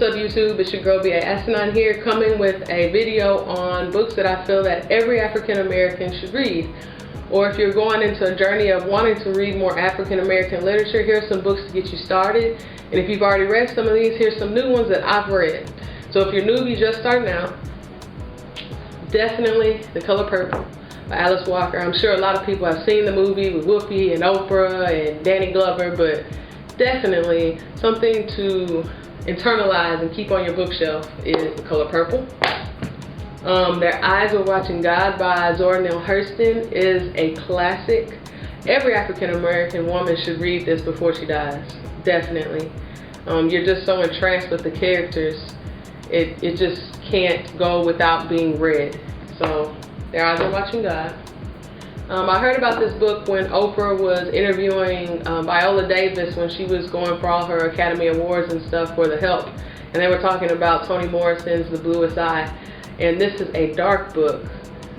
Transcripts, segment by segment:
What's up YouTube, it's your girl B.A. Asinine here, coming with a video on books that I feel that every African American should read. Or if you're going into a journey of wanting to read more African American literature, here's some books to get you started. And if you've already read some of these, here's some new ones that I've read. So if you're newbie just starting out, definitely The Color Purple by Alice Walker. I'm sure a lot of people have seen the movie with Whoopi and Oprah and Danny Glover, but definitely something to internalize and keep on your bookshelf is The Color Purple. Their Eyes Were Watching God by Zora Neale Hurston is a classic. Every African American woman should read this before she dies, definitely. You're just so entranced with the characters, it just can't go without being read. So Their Eyes Were Watching God. I heard about this book when Oprah was interviewing Viola Davis when she was going for all her Academy Awards and stuff for The Help. And they were talking about Toni Morrison's The Bluest Eye. And this is a dark book,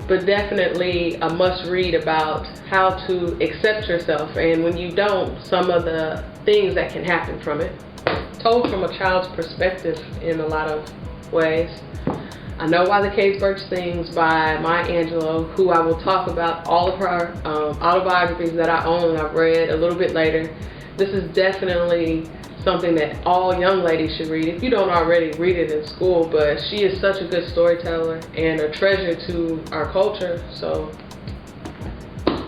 but definitely a must read about how to accept yourself. And when you don't, some of the things that can happen from it. Told from a child's perspective in a lot of ways. I Know Why the Cage Bird Sings by Maya Angelou, who I will talk about all of her autobiographies that I own and I've read a little bit later. This is definitely something that all young ladies should read. If you don't already, read it in school, but she is such a good storyteller and a treasure to our culture, so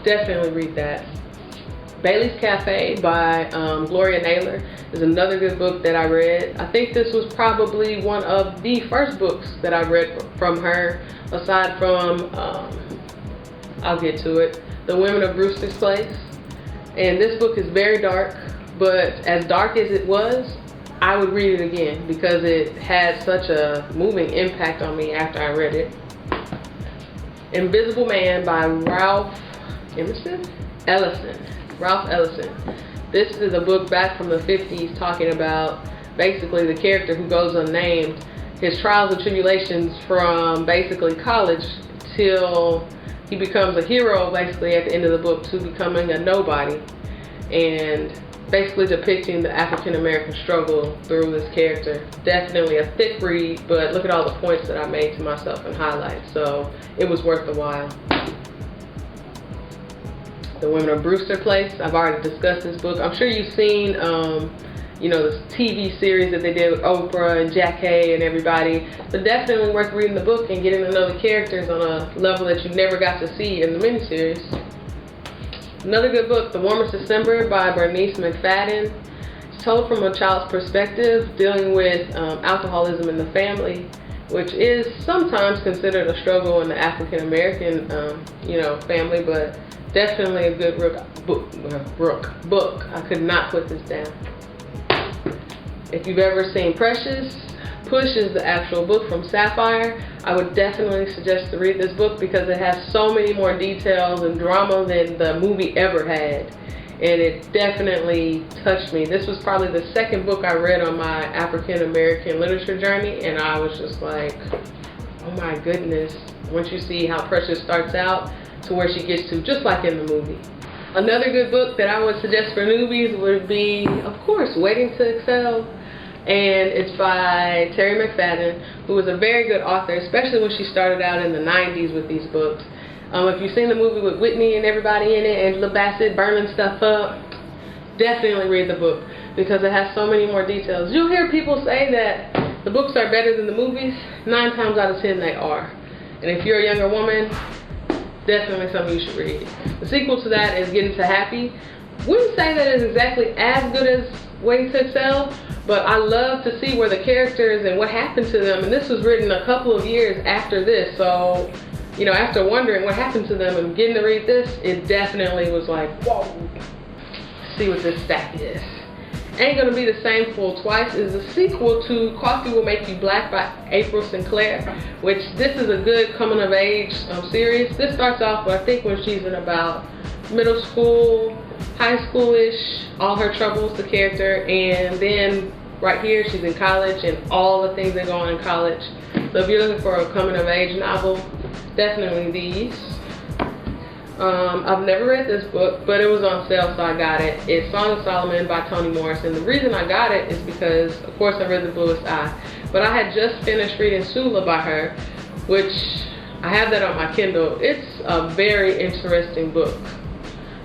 definitely read that. Bailey's Cafe by Gloria Naylor is another good book that I read. I think this was probably one of the first books that I read from her, aside from, I'll get to it, The Women of Brewster's Place. And this book is very dark, but as dark as it was, I would read it again because it had such a moving impact on me after I read it. Invisible Man by Ralph Ellison. This is a book back from the 50s talking about basically the character who goes unnamed, his trials and tribulations from basically college till he becomes a hero basically at the end of the book to becoming a nobody, and basically depicting the African American struggle through this character. Definitely a thick read, but look at all the points that I made to myself and highlights, so it was worth the while. The Women of Brewster Place, I've already discussed this book. I'm sure you've seen, you know, this TV series that they did with Oprah and Jack Hay and everybody, but definitely worth reading the book and getting to know the characters on a level that you never got to see in the miniseries. Another good book, The Warmest December by Bernice McFadden. It's told from a child's perspective, dealing with alcoholism in the family, which is sometimes considered a struggle in the African American, you know, family, but definitely a good book. I could not put this down. If you've ever seen Precious, Push is the actual book from Sapphire. I would definitely suggest to read this book because it has so many more details and drama than the movie ever had. And it definitely touched me. This was probably the second book I read on my African American literature journey, and I was just like, oh my goodness. Once you see how Precious starts out to where she gets to, just like in the movie. Another good book that I would suggest for newbies would be, of course, Waiting to Excel. And it's by Terry McFadden, who is a very good author, especially when she started out in the 90s with these books. If you've seen the movie with Whitney and everybody in it, Angela Bassett burning stuff up, definitely read the book because it has so many more details. You'll hear people say that the books are better than the movies. 9 times out of 10 they are. And if you're a younger woman, definitely something you should read. The sequel to that is Getting to Happy. Wouldn't say that it's exactly as good as Waiting to Excel, but I love to see where the characters and what happened to them, and this was written a couple of years after this, so, you know, after wondering what happened to them and getting to read this, it definitely was like, whoa, see what this stack is. Ain't Gonna Be the Same Fool Twice is the sequel to Coffee Will Make You Black by April Sinclair, which this is a good coming of age series. This starts off, I think, when she's in about middle school, high schoolish, all her troubles, the character, and then right here she's in college and all the things that go on in college. So if you're looking for a coming of age novel, definitely these. I've never read this book, but it was on sale, so I got it. It's Song of Solomon by Toni Morrison. The reason I got it is because, of course, I read The Bluest Eye, but I had just finished reading Sula by her, which I have that on my Kindle. It's a very interesting book.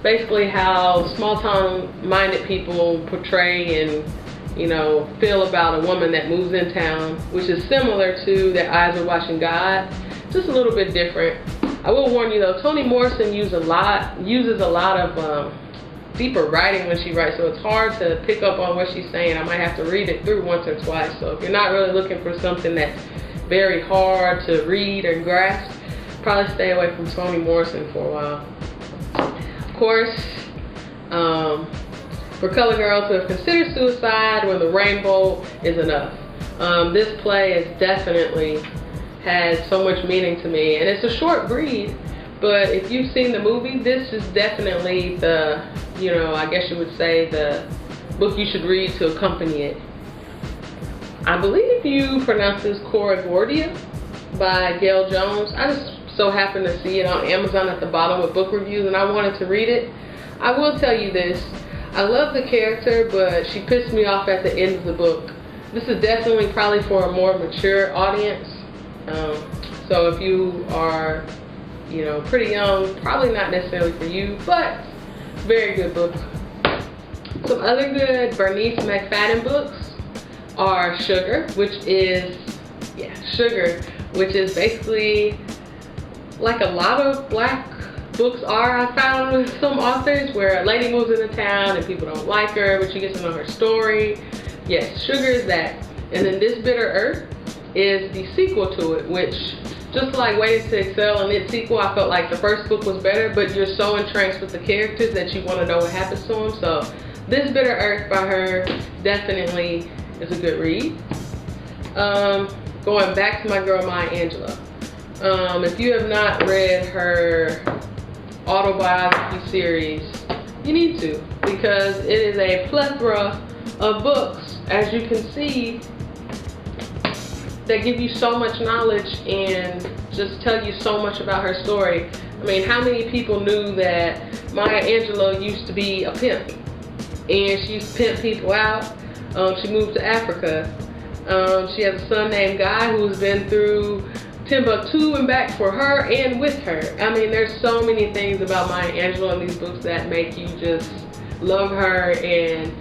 Basically how small-town minded people portray and, you know, feel about a woman that moves in town, which is similar to Their Eyes Are Watching God, just a little bit different. I will warn you though, Toni Morrison uses a lot of deeper writing when she writes, so it's hard to pick up on what she's saying. I might have to read it through once or twice. So if you're not really looking for something that's very hard to read or grasp, probably stay away from Toni Morrison for a while. Of course, for color girls who have considered suicide, When the Rainbow is Enough. This play is definitely had so much meaning to me, and it's a short read, but if you've seen the movie, this is definitely the, you know, I guess you would say the book you should read to accompany it. I believe you pronounce this Coragordia by Gail Jones. I just so happened to see it on Amazon at the bottom with book reviews, and I wanted to read it. I will tell you this, I love the character, but she pissed me off at the end of the book. This is definitely probably for a more mature audience. So if you are, you know, pretty young, probably not necessarily for you, but very good book. Some other good Bernice McFadden books are Sugar, which is basically like a lot of black books are, I found with some authors, where a lady moves into town and people don't like her, but you get to know her story. Yes, Sugar is that. And then This Bitter Earth is the sequel to it, which, just like Waiting to Excel and its sequel, I felt like the first book was better, but you're so entranced with the characters that you want to know what happens to them. So This Bitter Earth by her definitely is a good read. Going back to my girl Maya Angelou. If you have not read her autobiography series, you need to, because it is a plethora of books, as you can see, that give you so much knowledge and just tell you so much about her story. I mean, how many people knew that Maya Angelou used to be a pimp, and she used to pimp people out? She moved to Africa. She has a son named Guy who's been through Timbuktu and back for her and with her. I mean, there's so many things about Maya Angelou in these books that make you just love her. And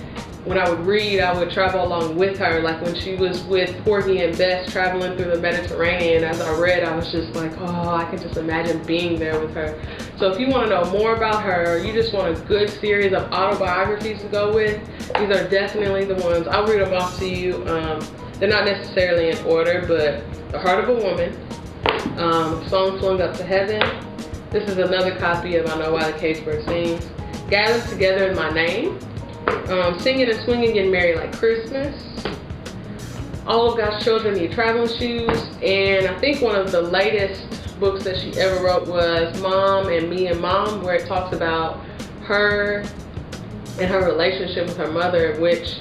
when I would read, I would travel along with her. Like when she was with Porgy and Bess traveling through the Mediterranean, as I read, I was just like, oh, I can just imagine being there with her. So if you want to know more about her, or you just want a good series of autobiographies to go with, these are definitely the ones. I'll read them off to you. They're not necessarily in order, but The Heart of a Woman, Song Flung Up to Heaven. This is another copy of I Know Why the Caged Bird Sings. Gathered Together in My Name. Singing and Swinging Getting Married Like Christmas. All of God's Children Need Traveling Shoes. And I think one of the latest books that she ever wrote was Mom and Me and Mom, where it talks about her and her relationship with her mother, which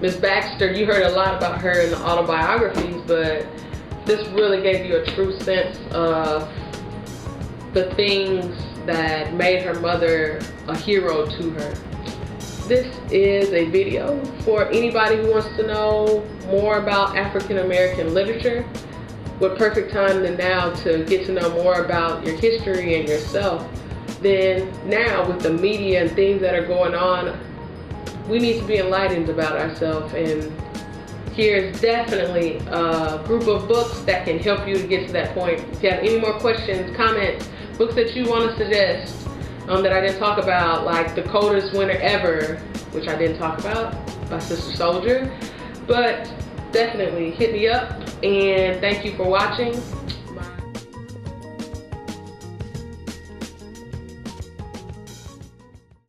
Miss Baxter, you heard a lot about her in the autobiographies, but this really gave you a true sense of the things that made her mother a hero to her. This is a video for anybody who wants to know more about African American literature. What perfect time than now to get to know more about your history and yourself. Then now with the media and things that are going on, we need to be enlightened about ourselves, and here's definitely a group of books that can help you to get to that point. If you have any more questions, comments, books that you want to suggest that I didn't talk about, like The Coldest Winter Ever, which I didn't talk about, by Sister Soldier, but definitely hit me up, and thank you for watching.